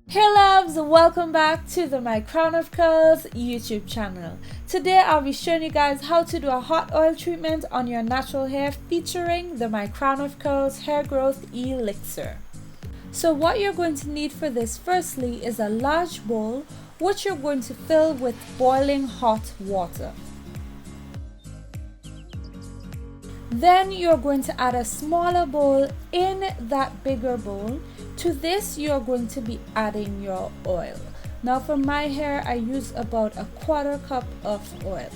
Hey loves, welcome back to the My Crown of Curls YouTube channel. Today I'll be showing you guys how to do a hot oil treatment on your natural hair featuring the My Crown of Curls Hair Growth Elixir. So what you're going to need for this firstly is a large bowl which you're going to fill with boiling hot water. Then you're going to add a smaller bowl in that bigger bowl. To this, you're going to be adding your oil. Now for my hair, I use about a 1/4 cup of oil.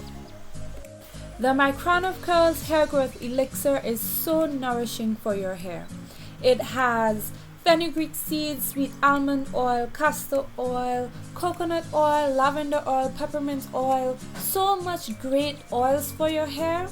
The My Crown of Curls Hair Growth Elixir is so nourishing for your hair. It has fenugreek seeds, sweet almond oil, castor oil, coconut oil, lavender oil, peppermint oil, so much great oils for your hair.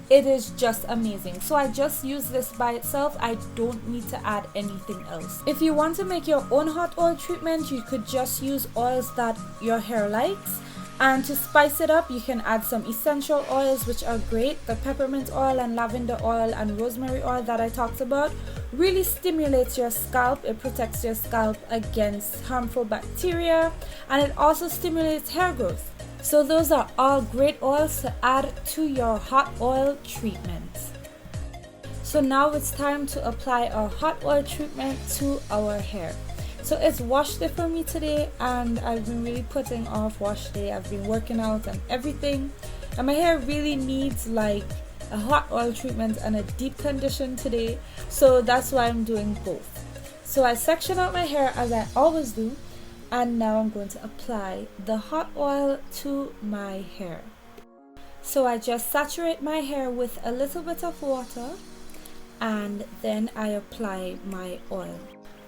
It is just amazing. So I just use this by itself. I don't need to add anything else. If you want to make your own hot oil treatment, you could just use oils that your hair likes. And to spice it up, you can add some essential oils which are great. The peppermint oil and lavender oil and rosemary oil that I talked about really stimulates your scalp. It protects your scalp against harmful bacteria, and it also stimulates hair growth. So those are all great oils to add to your hot oil treatment. So now it's time to apply our hot oil treatment to our hair. So it's wash day for me today, and I've been really putting off wash day. I've been working out and everything, and my hair really needs like a hot oil treatment and a deep condition today. So that's why I'm doing both. So I section out my hair as I always do. And now I'm going to apply the hot oil to my hair. So I just saturate my hair with a little bit of water, and then I apply my oil.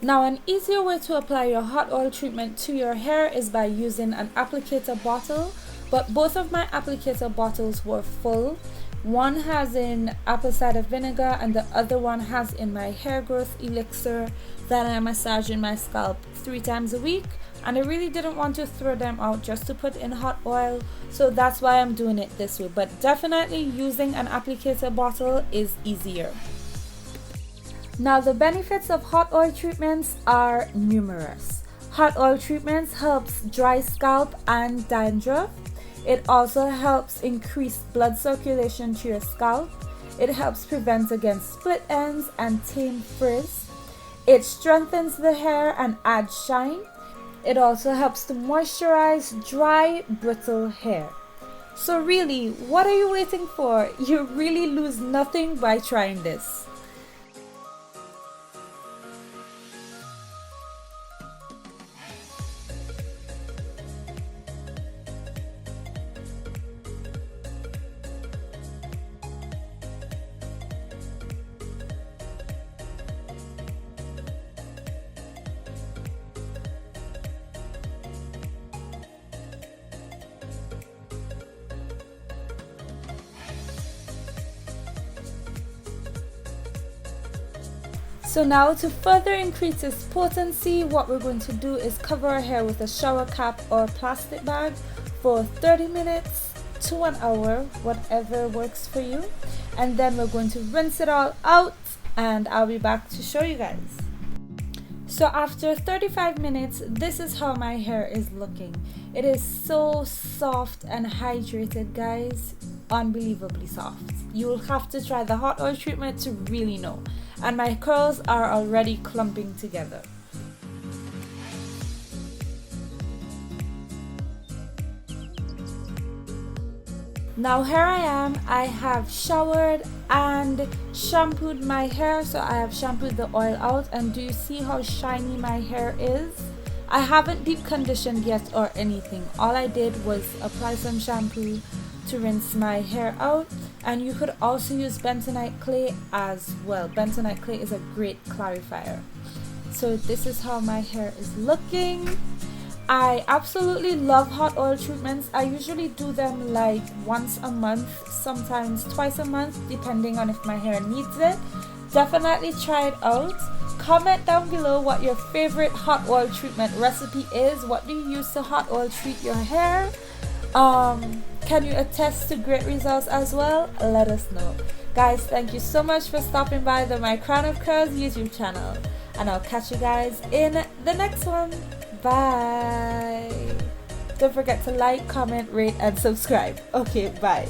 Now an easier way to apply your hot oil treatment to your hair is by using an applicator bottle, but both of my applicator bottles were full. One has in apple cider vinegar and the other one has in my hair growth elixir that I massage in my scalp 3 times a week. And I really didn't want to throw them out just to put in hot oil, so that's why I'm doing it this way. But definitely using an applicator bottle is easier. Now the benefits of hot oil treatments are numerous. Hot oil treatments helps dry scalp and dandruff. It also helps increase blood circulation to your scalp. It helps prevent against split ends and tame frizz. It strengthens the hair and adds shine. It also helps to moisturize dry, brittle hair. So really, what are you waiting for? You really lose nothing by trying this. So now to further increase its potency, what we're going to do is cover our hair with a shower cap or plastic bag for 30 minutes to an hour, whatever works for you. And then we're going to rinse it all out, and I'll be back to show you guys. So after 35 minutes, this is how my hair is looking. It is so soft and hydrated, guys. Unbelievably soft. You'll have to try the hot oil treatment to really know. And my curls are already clumping together. Now here I am. I have showered and shampooed my hair. So I have shampooed the oil out, and do you see how shiny my hair is? I haven't deep conditioned yet or anything. All I did was apply some shampoo to rinse my hair out, and you could also use bentonite clay as well. Bentonite clay is a great clarifier. So this is how my hair is looking. I absolutely love hot oil treatments. I usually do them like once a month, sometimes twice a month, depending on if my hair needs it. Definitely try it out. Comment down below what your favorite hot oil treatment recipe is. What do you use to hot oil treat your hair? Can you attest to great results as well? Let us know. Guys, thank you so much for stopping by the My Crown of Curls YouTube channel. and I'll catch you guys in the next one. Bye. Don't forget to like, comment, rate, and subscribe. Okay, bye.